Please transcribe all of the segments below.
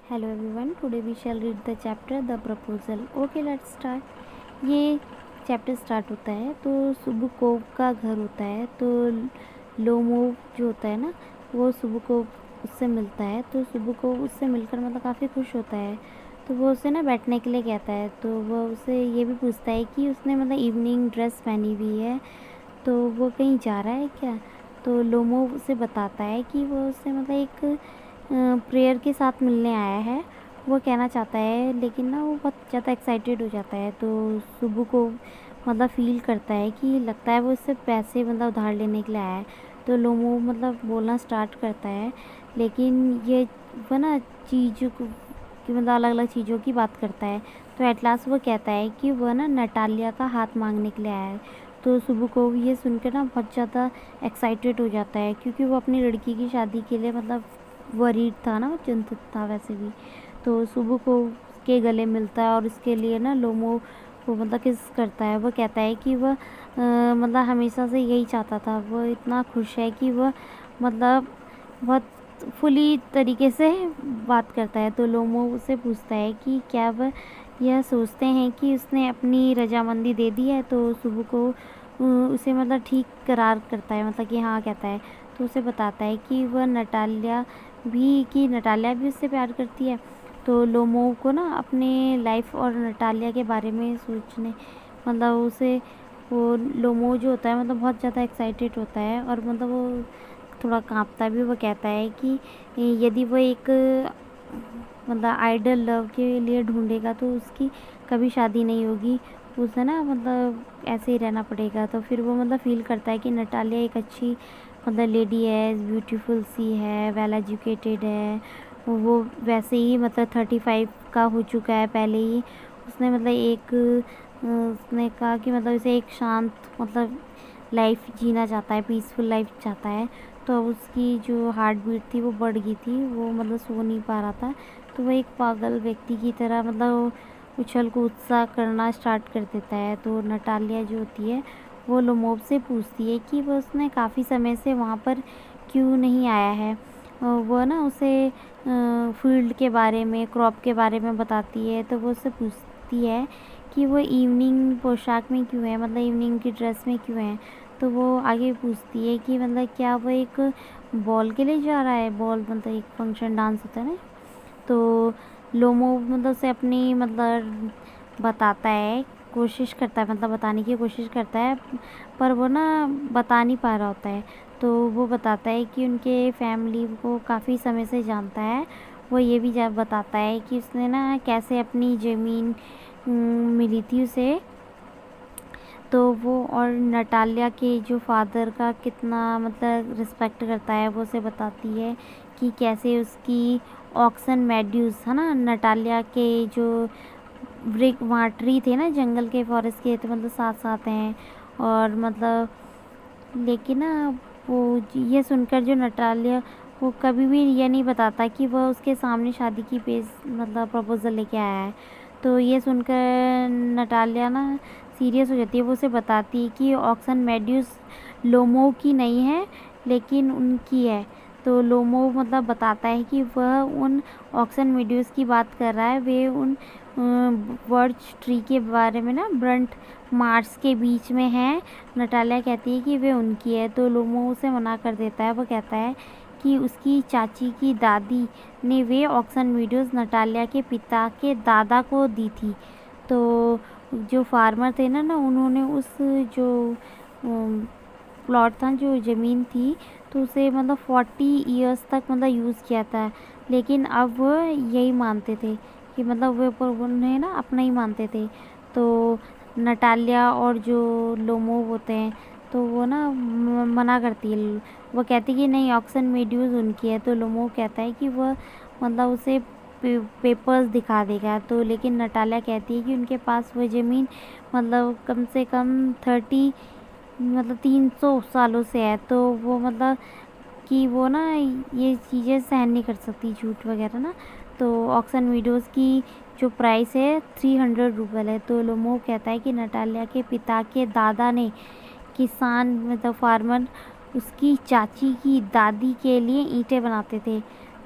Hello everyone, today we shall read the chapter The Proposal. Okay, let's start. ये chapter start होता है तो सुबुकोव का घर होता है। तो लोमोव जो होता है ना, वो सुबुकोव उससे मिलता है। तो सुबुकोव उससे मिलकर मतलब काफ़ी खुश होता है। तो वो उसे ना बैठने के लिए कहता है। तो वो उसे ये भी पूछता है कि उसने मतलब इवनिंग ड्रेस पहनी हुई है, तो वो कहीं जा रहा है क्या। तो लोमोव उसे बताता है कि वो उससे मतलब एक प्रेयर के साथ मिलने आया है। वो कहना चाहता है, लेकिन ना वो बहुत ज़्यादा एक्साइटेड हो जाता है। तो सुबु को मतलब फ़ील करता है कि लगता है वो इससे पैसे मतलब उधार लेने के लिए आया है। तो लोमो मतलब बोलना स्टार्ट करता है, लेकिन ये वो ना चीज़ों को कि मतलब अलग अलग चीज़ों की बात करता है। तो एट लास्ट वो कहता है कि वह ना नटालिया का हाथ मांगने के लिए आया है। तो सुबु को ये सुनकर ना बहुत ज़्यादा एक्साइटेड हो जाता है, क्योंकि वो अपनी लड़की की शादी के लिए मतलब वरीड था ना, वो चिंतित था वैसे भी। तो सुबह को के गले मिलता है और इसके लिए ना लोमो को मतलब किस करता है। वो कहता है कि वह मतलब हमेशा से यही चाहता था। वो इतना खुश है कि वह मतलब बहुत फुली तरीके से बात करता है। तो लोमो उससे पूछता है कि क्या वह यह सोचते हैं कि उसने अपनी रजामंदी दे दी है। तो सुबह को उसे मतलब ठीक करार करता है, मतलब कि हाँ कहता है। तो उसे बताता है कि वह नटालिया भी उससे प्यार करती है। तो लोमो को ना अपने लाइफ और नटालिया के बारे में सोचने मतलब उसे वो लोमो जो होता है मतलब बहुत ज़्यादा एक्साइटेड होता है, और मतलब वो थोड़ा कांपता भी। वो कहता है कि यदि वो एक मतलब आइडल लव के लिए ढूंढेगा तो उसकी कभी शादी नहीं होगी, उसे ना मतलब ऐसे ही रहना पड़ेगा। तो फिर वो मतलब फ़ील करता है कि नटालिया एक अच्छी मतलब लेडी है, ब्यूटीफुल सी है, वेल एजुकेटेड है। वो वैसे ही मतलब 35 का हो चुका है पहले ही। उसने मतलब उसने कहा कि मतलब उसे एक शांत मतलब लाइफ जीना चाहता है, पीसफुल लाइफ चाहता है। तो अब उसकी जो हार्ट बीट थी वो बढ़ गई थी, वो मतलब सो नहीं पा रहा था। तो वो एक पागल व्यक्ति की तरह मतलब उछल कूद सा करना स्टार्ट कर देता है। तो नटालिया जो होती है वो लोमोव से पूछती है कि वो उसने काफ़ी समय से वहाँ पर क्यों नहीं आया है। वो ना उसे फील्ड के बारे में, क्रॉप के बारे में बताती है। तो वो उससे पूछती है कि वो इवनिंग पोशाक में क्यों है, मतलब इवनिंग की ड्रेस में क्यों है। तो वो आगे पूछती है कि मतलब क्या वो एक बॉल के लिए जा रहा है। बॉल मतलब एक फंक्शन डांस होता है ना। तो लोमो मतलब उसे अपनी मतलब बताता है, कोशिश करता है, मतलब बताने की कोशिश करता है, पर वो ना बता नहीं पा रहा होता है। तो वो बताता है कि उनके फैमिली को काफ़ी समय से जानता है। वो ये भी बताता है कि उसने ना कैसे अपनी ज़मीन मिली थी उसे। तो वो और नटालिया के जो फादर का कितना मतलब रिस्पेक्ट करता है, वो उसे बताती है कि कैसे उसकी ऑक्सन मेड्यूस है ना, नटालिया के जो ब्रिक वहाँ ट्री थे ना, जंगल के फॉरेस्ट के, तो मतलब साथ साथ हैं। और मतलब लेकिन ना वो ये सुनकर जो नटालिया, वो कभी भी ये नहीं बताता कि वह उसके सामने शादी की पेश मतलब प्रपोज़ल लेके आया है। तो ये सुनकर नटालिया ना सीरियस हो जाती है। वो उसे बताती है कि ऑक्सन मेड्यूस लोमो की नहीं है, लेकिन उनकी है। तो लोमो मतलब बताता है कि वह उन ऑक्सन मेड्यूस की बात कर रहा है। वे उन बर्च ट्री के बारे में ना ब्रंट मार्स के बीच में है। नटालिया कहती है कि वे उनकी है। तो लोमो उसे मना कर देता है। वो कहता है कि उसकी चाची की दादी ने वे ऑक्सन वीडियोस नटालिया के पिता के दादा को दी थी। तो जो फार्मर थे ना उन्होंने उस जो प्लॉट था, जो ज़मीन थी, तो उसे मतलब 40 इयर्स तक मतलब यूज़ किया था। लेकिन अब वो यही मानते थे कि मतलब वे पर उन्हें ना अपना ही मानते थे। तो नटालिया और जो लोमो होते हैं, तो वो ना मना करती है। वो कहती कि नहीं, ऑक्सन मेड्यूस उनकी है। तो लोमो कहता है कि वह मतलब उसे पेपर्स दिखा देगा। तो लेकिन नटालिया कहती है कि उनके पास वो ज़मीन मतलब कम से कम 300 सालों से है। तो वो मतलब कि वो ना ये चीज़ें सहन नहीं कर सकती, झूठ वगैरह ना। तो ऑक्सन वीडियोस की जो प्राइस है 300 रूबल है। तो लोमो कहता है कि नटालिया के पिता के दादा ने किसान मतलब फार्मर उसकी चाची की दादी के लिए ईंटें बनाते थे।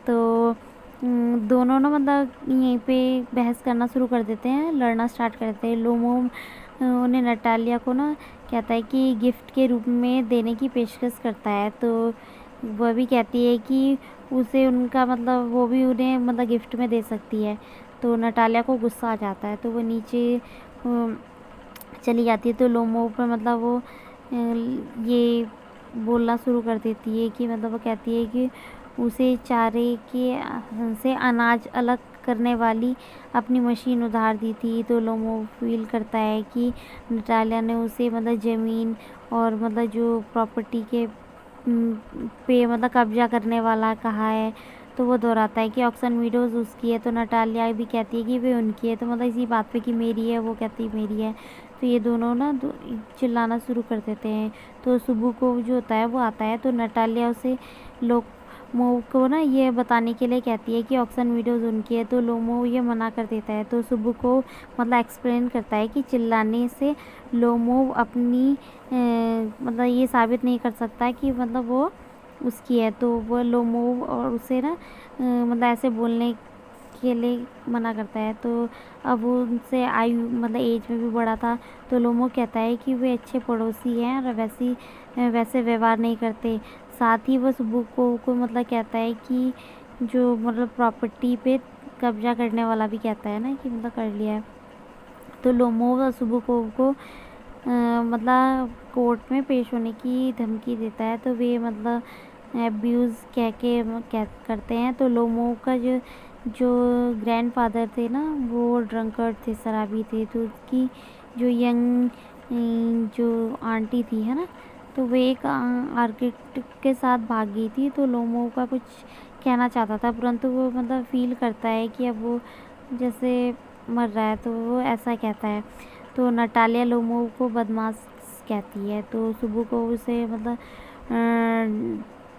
तो दोनों ना मतलब यहीं पे बहस करना शुरू कर देते हैं, लड़ना स्टार्ट कर देते हैं। लोमो उन्हें नटालिया को ना कहता है कि गिफ्ट के रूप में देने की पेशकश करता है। तो वह भी कहती है कि उसे उनका मतलब वो भी उन्हें मतलब गिफ्ट में दे सकती है। तो नटालिया को गुस्सा आ जाता है, तो वो नीचे चली जाती है। तो लोमो पर मतलब वो ये बोलना शुरू कर देती है कि मतलब वो कहती है कि उसे चारे के से अनाज अलग करने वाली अपनी मशीन उधार दी थी। तो लोमो फील करता है कि नटालिया ने उसे मतलब ज़मीन और मतलब जो प्रॉपर्टी के पे मतलब कब्जा करने वाला कहा है। तो वो दोहराता है कि ऑक्सन मीडोज़ उसकी है। तो नटालिया भी कहती है कि वे उनकी है। तो मतलब इसी बात पे कि मेरी है, वो कहती है मेरी है। तो ये दोनों ना चिल्लाना शुरू कर देते हैं। तो सुबह को जो होता है वो आता है। तो नटालिया उसे लोमो को ना ये बताने के लिए कहती है कि ऑक्सन मीडोज़ उनकी है। तो लोमो ये मना कर देता है। तो सुबह को मतलब एक्सप्लेन करता है कि चिल्लाने से लोमो अपनी मतलब ये साबित नहीं कर सकता कि मतलब वो उसकी है। तो वो लोमो और उसे ना मतलब ऐसे बोलने के लिए मना करता है। तो अब वो उनसे आयु मतलब एज में भी बड़ा था। तो लोमो कहता है कि वे अच्छे पड़ोसी हैं और वैसे व्यवहार नहीं करते। साथ ही वो सुबुको को मतलब कहता है कि जो मतलब प्रॉपर्टी पे कब्जा करने वाला भी कहता है ना कि मतलब कर लिया है। तो लोमो और सुबुको को मतलब कोर्ट में पेश होने की धमकी देता है। तो वे मतलब अब्यूज़ कह के करते हैं। तो लोमो का जो ग्रैंडफादर थे ना वो ड्रंकर्ड थे, शराबी थे। तो उसकी जो यंग जो आंटी थी है ना, तो वे एक आर्किटेक्ट के साथ भाग गई थी। तो लोमो का कुछ कहना चाहता था, परंतु वो मतलब फील करता है कि अब वो जैसे मर रहा है, तो वो ऐसा कहता है। तो नटालिया लोमो को बदमाश कहती है। तो सुबह को उसे मतलब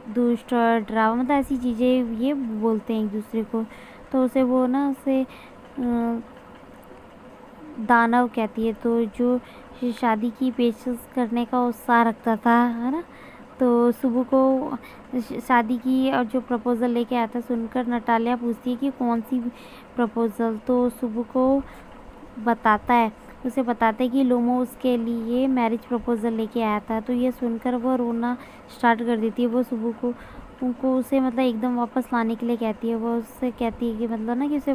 दुष्ट और डरावा मतलब ऐसी चीज़ें ये बोलते हैं एक दूसरे को। तो उसे वो ना उसे दानव कहती है। तो जो शादी की पेशकश करने का उत्साह रखता था है ना, तो सुबह को शादी की और जो प्रपोज़ल लेके आया था सुनकर नटालिया पूछती है कि कौन सी प्रपोज़ल। तो सुबह को उसे बताता है कि लोमो उसके लिए मैरिज प्रपोज़ल लेके आया था। तो ये सुनकर वो रोना स्टार्ट कर देती है। वो सुबह को उनको उसे मतलब एकदम वापस लाने के लिए कहती है। वो उससे कहती है कि मतलब ना कि उसे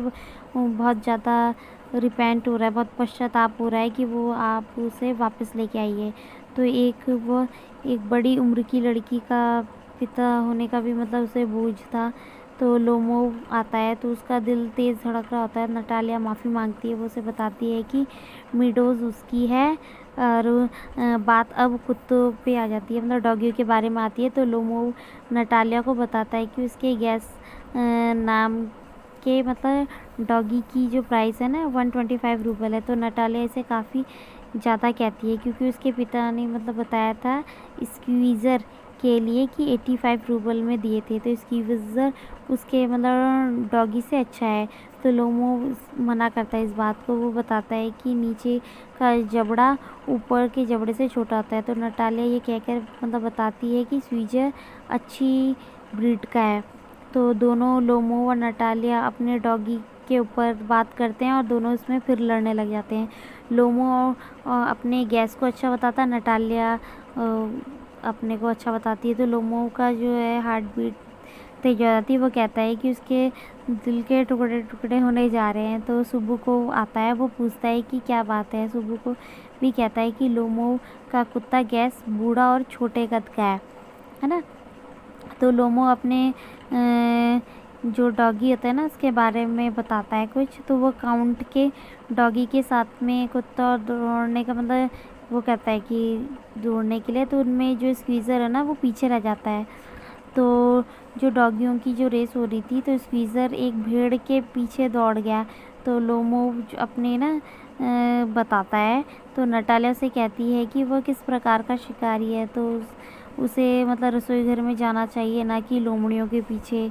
बहुत ज़्यादा रिपेंट हो रहा है, बहुत पश्चाताप हो रहा है कि वो आप उसे वापस लेके आइए। तो एक बड़ी उम्र की लड़की का पिता होने का भी मतलब उसे बोझ था। तो लोमो आता है तो उसका दिल तेज़ धड़क रहा होता है। नटालिया माफ़ी मांगती है। वो उसे बताती है कि मीडोज़ उसकी है। और बात अब कुत्तों पे आ जाती है, मतलब डॉगियों के बारे में आती है। तो लोमो नटालिया को बताता है कि उसके गैस नाम के मतलब डॉगी की जो प्राइस है ना 125 रूबल है। तो नटालिया इसे काफ़ी ज़्यादा कहती है क्योंकि उसके पिता ने मतलब बताया था स्क्वीज़र के लिए कि 85 रूबल में दिए थे। तो स्क्वीज़र उसके मतलब डॉगी से अच्छा है। तो लोमो मना करता है इस बात को। वो बताता है कि नीचे का जबड़ा ऊपर के जबड़े से छोटा होता है। तो नटालिया ये कहकर मतलब बताती है कि स्क्वीज़र अच्छी ब्रीड का है। तो दोनों लोमो और नटालिया अपने डॉगी के ऊपर बात करते हैं और दोनों इसमें फिर लड़ने लग जाते हैं। लोमो अपने गैस को अच्छा बताता है, नटालिया अपने को अच्छा बताती है। तो लोमो का जो है हार्ट बीट तेज हो जाती है। वो कहता है कि उसके दिल के टुकड़े टुकड़े होने जा रहे हैं। तो सुबह को आता है, वो पूछता है कि क्या बात है। सुबह को भी कहता है कि लोमो का कुत्ता गैस बूढ़ा और छोटे कद का है ना। तो लोमो अपने जो डॉगी होता है ना उसके बारे में बताता है कुछ। तो वो काउंट के डॉगी के साथ में कुत्ता और दौड़ने का मतलब वो कहता है कि दौड़ने के लिए, तो उनमें जो स्क्वीज़र है ना वो पीछे रह जाता है। तो जो डॉगियों की जो रेस हो रही थी तो स्क्वीज़र एक भेड़ के पीछे दौड़ गया। तो लोमो अपने ना बताता है। तो नटालिया से कहती है कि वह किस प्रकार का शिकारी है। तो उसे मतलब रसोई घर में जाना चाहिए, ना कि लोमड़ियों के पीछे।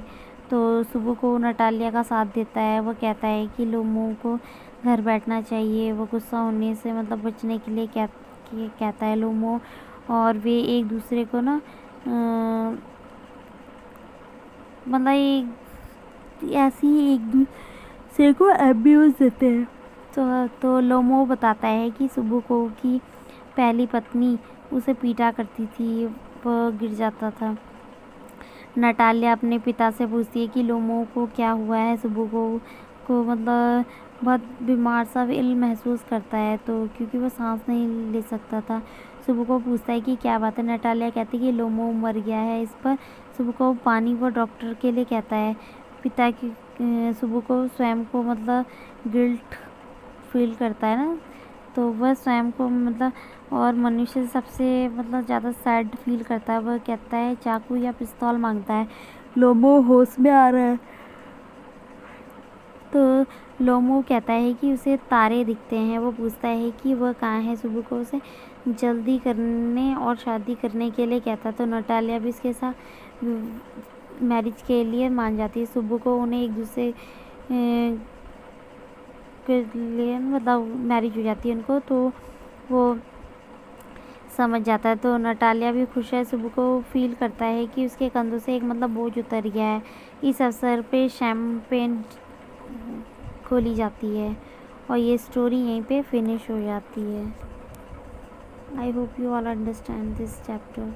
तो सुबह को नटालिया का साथ देता है। वो कहता है कि लोमो को घर बैठना चाहिए। वो गुस्सा होने से मतलब बचने के लिए कहता है लोमो। और वे एक दूसरे को ना मतलब ऐसे ही एक दूसरे को अब्यूज़ देते हैं। तो लोमो बताता है कि सुबुको की पहली पत्नी उसे पीटा करती थी, वह गिर जाता था। नटालिया अपने पिता से पूछती है कि लोमो को क्या हुआ है। सुबुको को मतलब बहुत बीमार सा इल महसूस करता है, तो क्योंकि वो सांस नहीं ले सकता था। सुबुको पूछता है कि क्या बात है। नटालिया कहती है कि लोमो मर गया है। इस पर सुबुको पानी व डॉक्टर के लिए कहता है। पिता की सुबुको स्वयं को मतलब गिल्ट फील करता है ना, तो वह स्वयं को मतलब और मनुष्य से सबसे मतलब ज़्यादा सैड फील करता है। वह कहता है चाकू या पिस्तौल मांगता है। लोमो होश में आ रहा है, तो लोमो कहता है कि उसे तारे दिखते हैं। वो पूछता है कि वह कहाँ है। सुबुको उसे जल्दी करने और शादी करने के लिए कहता है, तो नटालिया भी इसके साथ मैरिज के लिए मान जाती है। सुबुको उन्हें एक दूसरे के लिए मतलब मैरिज हो जाती है उनको, तो वो समझ जाता है। तो नटालिया भी खुश है। सुबुको फील करता है कि उसके कंधों से एक मतलब बोझ उतर गया है। इस अवसर पे शैम्पेन खोली जाती है और ये स्टोरी यहीं पे फिनिश हो जाती है। I hope you all understand this chapter.